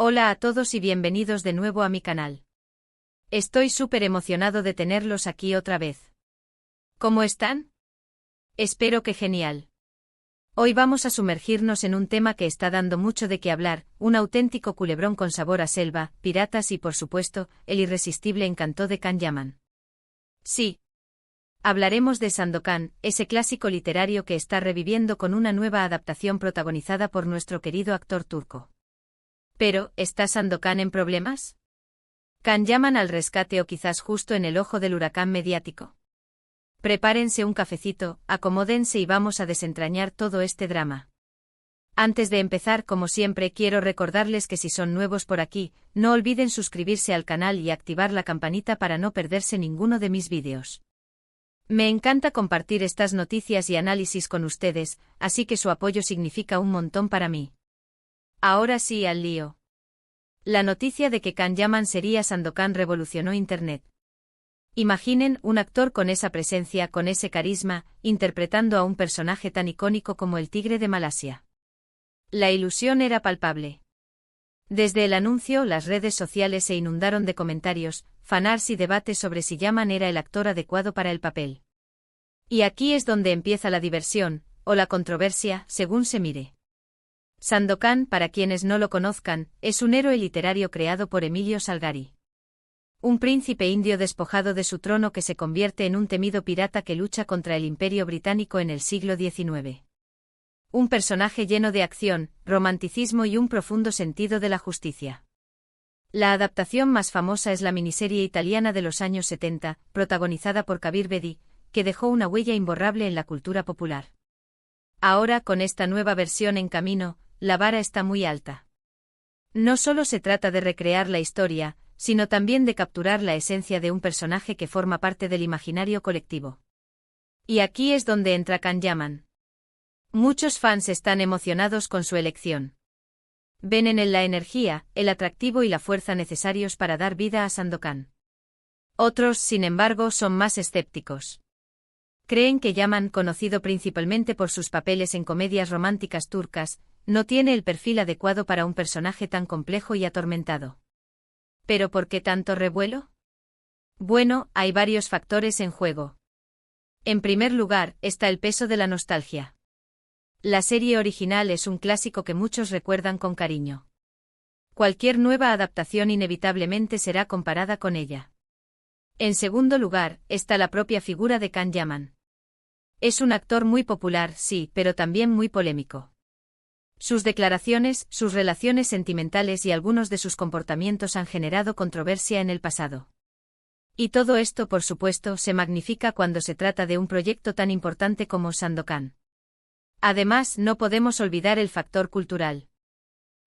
Hola a todos y bienvenidos de nuevo a mi canal. Estoy súper emocionado de tenerlos aquí otra vez. ¿Cómo están? Espero que genial. Hoy vamos a sumergirnos en un tema que está dando mucho de qué hablar, un auténtico culebrón con sabor a selva, piratas y por supuesto, el irresistible encanto de Can Yaman. Sí. Hablaremos de Sandokan, ese clásico literario que está reviviendo con una nueva adaptación protagonizada por nuestro querido actor turco. Pero, ¿está Sandokan en problemas? ¿Can Yaman al rescate o quizás justo en el ojo del huracán mediático? Prepárense un cafecito, acomódense y vamos a desentrañar todo este drama. Antes de empezar, como siempre, quiero recordarles que si son nuevos por aquí, no olviden suscribirse al canal y activar la campanita para no perderse ninguno de mis vídeos. Me encanta compartir estas noticias y análisis con ustedes, así que su apoyo significa un montón para mí. Ahora sí al lío. La noticia de que Can Yaman sería Sandokan revolucionó Internet. Imaginen un actor con esa presencia, con ese carisma, interpretando a un personaje tan icónico como el tigre de Malasia. La ilusión era palpable. Desde el anuncio, las redes sociales se inundaron de comentarios, fanarts y debates sobre si Yaman era el actor adecuado para el papel. Y aquí es donde empieza la diversión, o la controversia, según se mire. Sandokan, para quienes no lo conozcan, es un héroe literario creado por Emilio Salgari. Un príncipe indio despojado de su trono que se convierte en un temido pirata que lucha contra el Imperio Británico en el siglo XIX. Un personaje lleno de acción, romanticismo y un profundo sentido de la justicia. La adaptación más famosa es la miniserie italiana de los años 70, protagonizada por Kabir Bedi, que dejó una huella imborrable en la cultura popular. Ahora, con esta nueva versión en camino, la vara está muy alta. No solo se trata de recrear la historia, sino también de capturar la esencia de un personaje que forma parte del imaginario colectivo. Y aquí es donde entra Can Yaman. Muchos fans están emocionados con su elección. Ven en él la energía, el atractivo y la fuerza necesarios para dar vida a Sandokan. Otros, sin embargo, son más escépticos. Creen que Yaman, conocido principalmente por sus papeles en comedias románticas turcas, no tiene el perfil adecuado para un personaje tan complejo y atormentado. ¿Pero por qué tanto revuelo? Bueno, hay varios factores en juego. En primer lugar, está el peso de la nostalgia. La serie original es un clásico que muchos recuerdan con cariño. Cualquier nueva adaptación inevitablemente será comparada con ella. En segundo lugar, está la propia figura de Can Yaman. Es un actor muy popular, sí, pero también muy polémico. Sus declaraciones, sus relaciones sentimentales y algunos de sus comportamientos han generado controversia en el pasado. Y todo esto, por supuesto, se magnifica cuando se trata de un proyecto tan importante como Sandokan. Además, no podemos olvidar el factor cultural.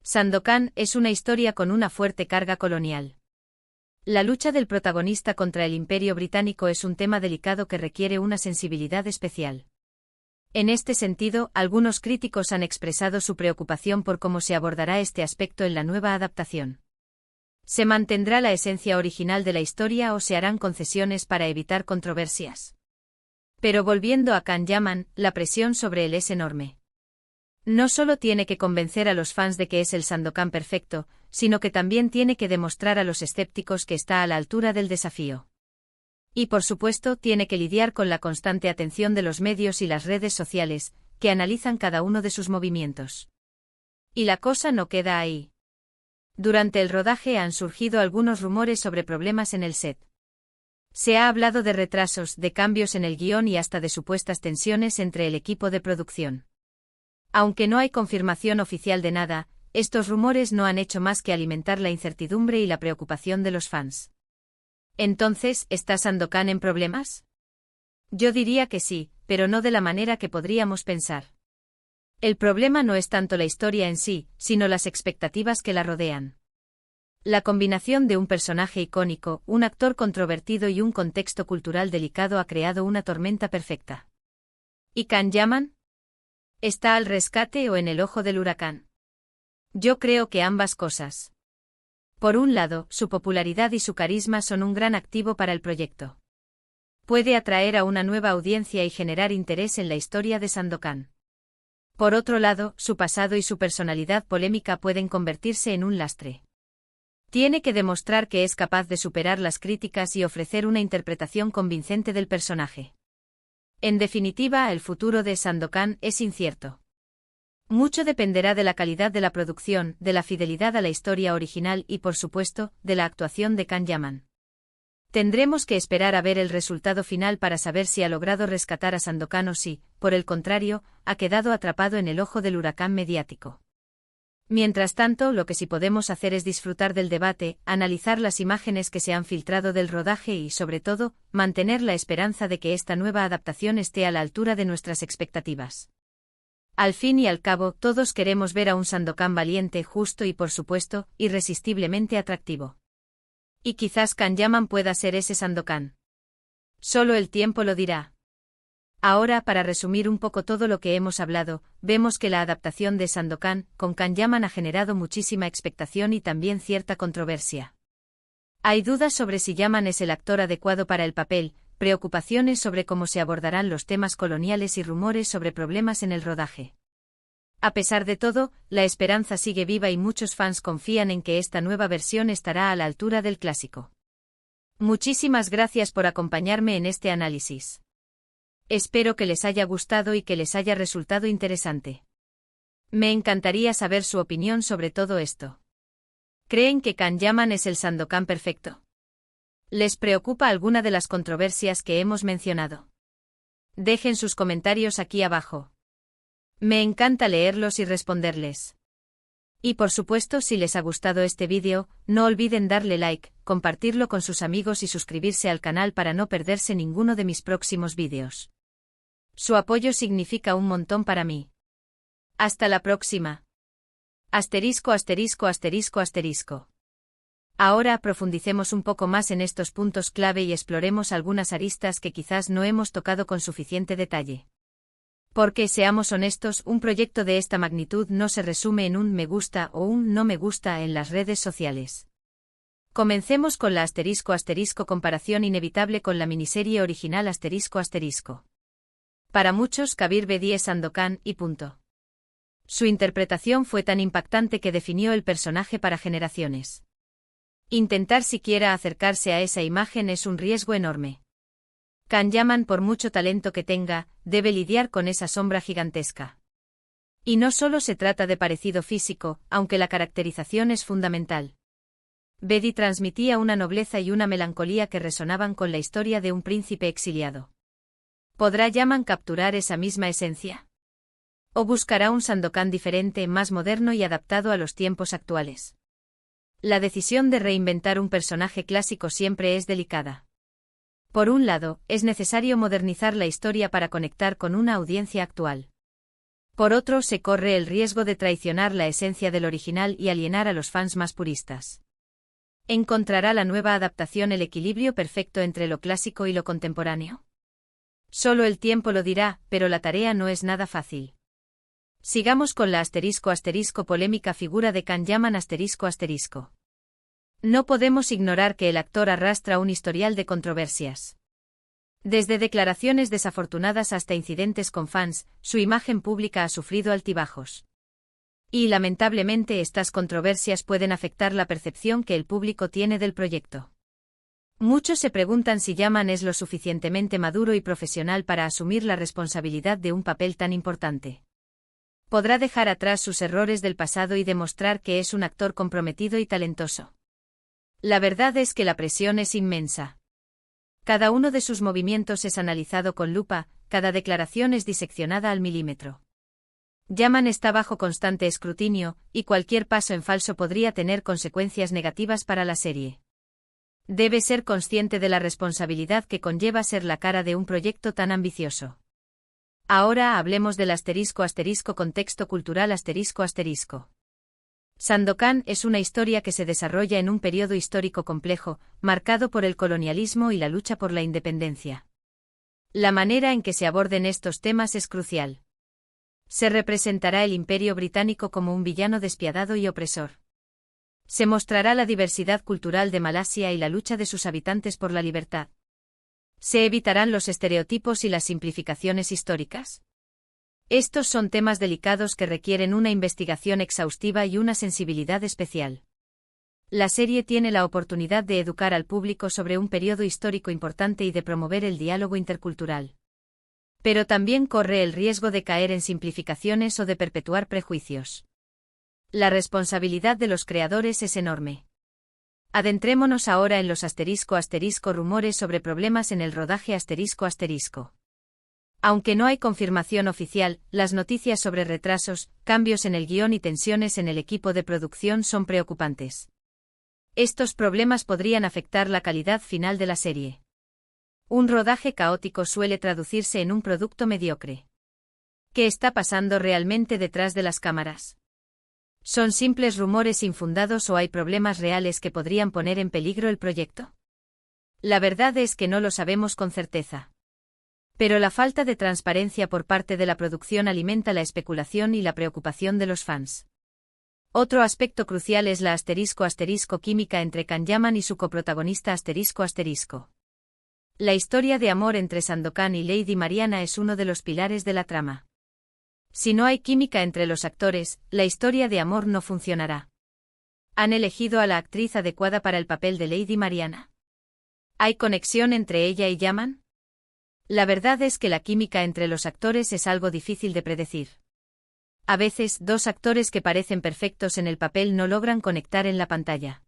Sandokan es una historia con una fuerte carga colonial. La lucha del protagonista contra el Imperio Británico es un tema delicado que requiere una sensibilidad especial. En este sentido, algunos críticos han expresado su preocupación por cómo se abordará este aspecto en la nueva adaptación. ¿Se mantendrá la esencia original de la historia o se harán concesiones para evitar controversias? Pero volviendo a Can Yaman, la presión sobre él es enorme. No solo tiene que convencer a los fans de que es el Sandokan perfecto, sino que también tiene que demostrar a los escépticos que está a la altura del desafío. Y por supuesto tiene que lidiar con la constante atención de los medios y las redes sociales, que analizan cada uno de sus movimientos. Y la cosa no queda ahí. Durante el rodaje han surgido algunos rumores sobre problemas en el set. Se ha hablado de retrasos, de cambios en el guión y hasta de supuestas tensiones entre el equipo de producción. Aunque no hay confirmación oficial de nada, estos rumores no han hecho más que alimentar la incertidumbre y la preocupación de los fans. Entonces, ¿está Sandokan en problemas? Yo diría que sí, pero no de la manera que podríamos pensar. El problema no es tanto la historia en sí, sino las expectativas que la rodean. La combinación de un personaje icónico, un actor controvertido y un contexto cultural delicado ha creado una tormenta perfecta. ¿Y Can Yaman? ¿Está al rescate o en el ojo del huracán? Yo creo que ambas cosas. Por un lado, su popularidad y su carisma son un gran activo para el proyecto. Puede atraer a una nueva audiencia y generar interés en la historia de Sandokan. Por otro lado, su pasado y su personalidad polémica pueden convertirse en un lastre. Tiene que demostrar que es capaz de superar las críticas y ofrecer una interpretación convincente del personaje. En definitiva, el futuro de Sandokan es incierto. Mucho dependerá de la calidad de la producción, de la fidelidad a la historia original y, por supuesto, de la actuación de Can Yaman. Tendremos que esperar a ver el resultado final para saber si ha logrado rescatar a Sandokan o si, por el contrario, ha quedado atrapado en el ojo del huracán mediático. Mientras tanto, lo que sí podemos hacer es disfrutar del debate, analizar las imágenes que se han filtrado del rodaje y, sobre todo, mantener la esperanza de que esta nueva adaptación esté a la altura de nuestras expectativas. Al fin y al cabo, todos queremos ver a un Sandokan valiente, justo y, por supuesto, irresistiblemente atractivo. Y quizás Can Yaman pueda ser ese Sandokan. Solo el tiempo lo dirá. Ahora, para resumir un poco todo lo que hemos hablado, vemos que la adaptación de Sandokan con Can Yaman ha generado muchísima expectación y también cierta controversia. Hay dudas sobre si Yaman es el actor adecuado para el papel, preocupaciones sobre cómo se abordarán los temas coloniales y rumores sobre problemas en el rodaje. A pesar de todo, la esperanza sigue viva y muchos fans confían en que esta nueva versión estará a la altura del clásico. Muchísimas gracias por acompañarme en este análisis. Espero que les haya gustado y que les haya resultado interesante. Me encantaría saber su opinión sobre todo esto. ¿Creen que Can Yaman es el Sandokan perfecto? ¿Les preocupa alguna de las controversias que hemos mencionado? Dejen sus comentarios aquí abajo. Me encanta leerlos y responderles. Y por supuesto, si les ha gustado este vídeo, no olviden darle like, compartirlo con sus amigos y suscribirse al canal para no perderse ninguno de mis próximos vídeos. Su apoyo significa un montón para mí. Hasta la próxima. Asterisco, asterisco, asterisco, asterisco. Ahora profundicemos un poco más en estos puntos clave y exploremos algunas aristas que quizás no hemos tocado con suficiente detalle. Porque, seamos honestos, un proyecto de esta magnitud no se resume en un me gusta o un no me gusta en las redes sociales. Comencemos con la asterisco asterisco comparación inevitable con la miniserie original asterisco asterisco. Para muchos, Kabir Bedi es Sandokan y punto. Su interpretación fue tan impactante que definió el personaje para generaciones. Intentar siquiera acercarse a esa imagen es un riesgo enorme. Can Yaman, por mucho talento que tenga, debe lidiar con esa sombra gigantesca. Y no solo se trata de parecido físico, aunque la caracterización es fundamental. Bedi transmitía una nobleza y una melancolía que resonaban con la historia de un príncipe exiliado. ¿Podrá Yaman capturar esa misma esencia? ¿O buscará un Sandokan diferente, más moderno y adaptado a los tiempos actuales? La decisión de reinventar un personaje clásico siempre es delicada. Por un lado, es necesario modernizar la historia para conectar con una audiencia actual. Por otro, se corre el riesgo de traicionar la esencia del original y alienar a los fans más puristas. ¿Encontrará la nueva adaptación el equilibrio perfecto entre lo clásico y lo contemporáneo? Solo el tiempo lo dirá, pero la tarea no es nada fácil. Sigamos con la asterisco asterisco polémica figura de Can Yaman asterisco asterisco. No podemos ignorar que el actor arrastra un historial de controversias. Desde declaraciones desafortunadas hasta incidentes con fans, su imagen pública ha sufrido altibajos. Y lamentablemente estas controversias pueden afectar la percepción que el público tiene del proyecto. Muchos se preguntan si Yaman es lo suficientemente maduro y profesional para asumir la responsabilidad de un papel tan importante. ¿Podrá dejar atrás sus errores del pasado y demostrar que es un actor comprometido y talentoso? La verdad es que la presión es inmensa. Cada uno de sus movimientos es analizado con lupa, cada declaración es diseccionada al milímetro. Yaman está bajo constante escrutinio, y cualquier paso en falso podría tener consecuencias negativas para la serie. Debe ser consciente de la responsabilidad que conlleva ser la cara de un proyecto tan ambicioso. Ahora hablemos del asterisco asterisco contexto cultural asterisco asterisco. Sandokan es una historia que se desarrolla en un periodo histórico complejo, marcado por el colonialismo y la lucha por la independencia. La manera en que se aborden estos temas es crucial. Se representará el Imperio Británico como un villano despiadado y opresor. Se mostrará la diversidad cultural de Malasia y la lucha de sus habitantes por la libertad. ¿Se evitarán los estereotipos y las simplificaciones históricas? Estos son temas delicados que requieren una investigación exhaustiva y una sensibilidad especial. La serie tiene la oportunidad de educar al público sobre un periodo histórico importante y de promover el diálogo intercultural. Pero también corre el riesgo de caer en simplificaciones o de perpetuar prejuicios. La responsabilidad de los creadores es enorme. Adentrémonos ahora en los rumores sobre problemas en el rodaje ***. Aunque no hay confirmación oficial, las noticias sobre retrasos, cambios en el guión y tensiones en el equipo de producción son preocupantes. Estos problemas podrían afectar la calidad final de la serie. Un rodaje caótico suele traducirse en un producto mediocre. ¿Qué está pasando realmente detrás de las cámaras? ¿Son simples rumores infundados o hay problemas reales que podrían poner en peligro el proyecto? La verdad es que no lo sabemos con certeza. Pero la falta de transparencia por parte de la producción alimenta la especulación y la preocupación de los fans. Otro aspecto crucial es la *** química entre Kan-Yaman y su coprotagonista ***. La historia de amor entre Sandokan y Lady Mariana es uno de los pilares de la trama. Si no hay química entre los actores, la historia de amor no funcionará. ¿Han elegido a la actriz adecuada para el papel de Lady Mariana? ¿Hay conexión entre ella y Yaman? La verdad es que la química entre los actores es algo difícil de predecir. A veces, dos actores que parecen perfectos en el papel no logran conectar en la pantalla.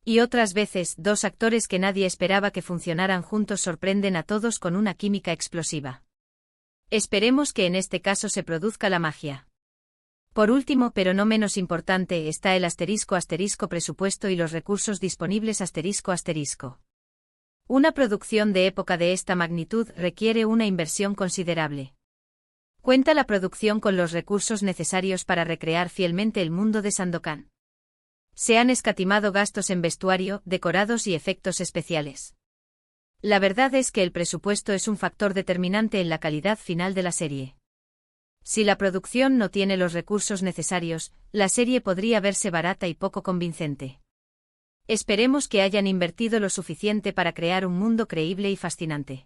Y otras veces, dos actores que nadie esperaba que funcionaran juntos sorprenden a todos con una química explosiva. Esperemos que en este caso se produzca la magia. Por último, pero no menos importante, está el *** presupuesto y los recursos disponibles ***. Una producción de época de esta magnitud requiere una inversión considerable. ¿Cuenta la producción con los recursos necesarios para recrear fielmente el mundo de Sandokan? Se han escatimado gastos en vestuario, decorados y efectos especiales. La verdad es que el presupuesto es un factor determinante en la calidad final de la serie. Si la producción no tiene los recursos necesarios, la serie podría verse barata y poco convincente. Esperemos que hayan invertido lo suficiente para crear un mundo creíble y fascinante.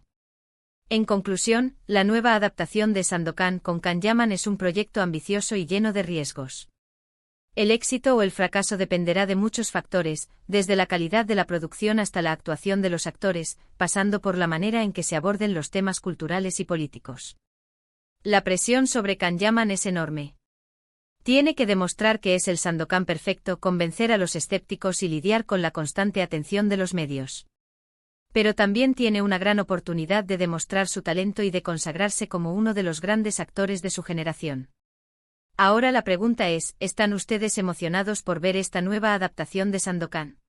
En conclusión, la nueva adaptación de Sandokan con Kan-Yaman es un proyecto ambicioso y lleno de riesgos. El éxito o el fracaso dependerá de muchos factores, desde la calidad de la producción hasta la actuación de los actores, pasando por la manera en que se aborden los temas culturales y políticos. La presión sobre Kan-Yaman es enorme. Tiene que demostrar que es el Sandokan perfecto, convencer a los escépticos y lidiar con la constante atención de los medios. Pero también tiene una gran oportunidad de demostrar su talento y de consagrarse como uno de los grandes actores de su generación. Ahora la pregunta es, ¿están ustedes emocionados por ver esta nueva adaptación de Sandokan?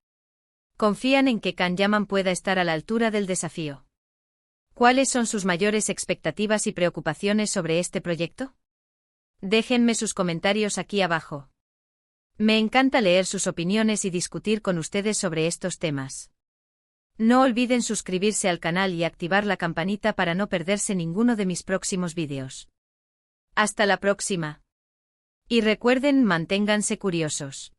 ¿Confían en que Kan-Yaman pueda estar a la altura del desafío? ¿Cuáles son sus mayores expectativas y preocupaciones sobre este proyecto? Déjenme sus comentarios aquí abajo. Me encanta leer sus opiniones y discutir con ustedes sobre estos temas. No olviden suscribirse al canal y activar la campanita para no perderse ninguno de mis próximos vídeos. Hasta la próxima. Y recuerden, manténganse curiosos.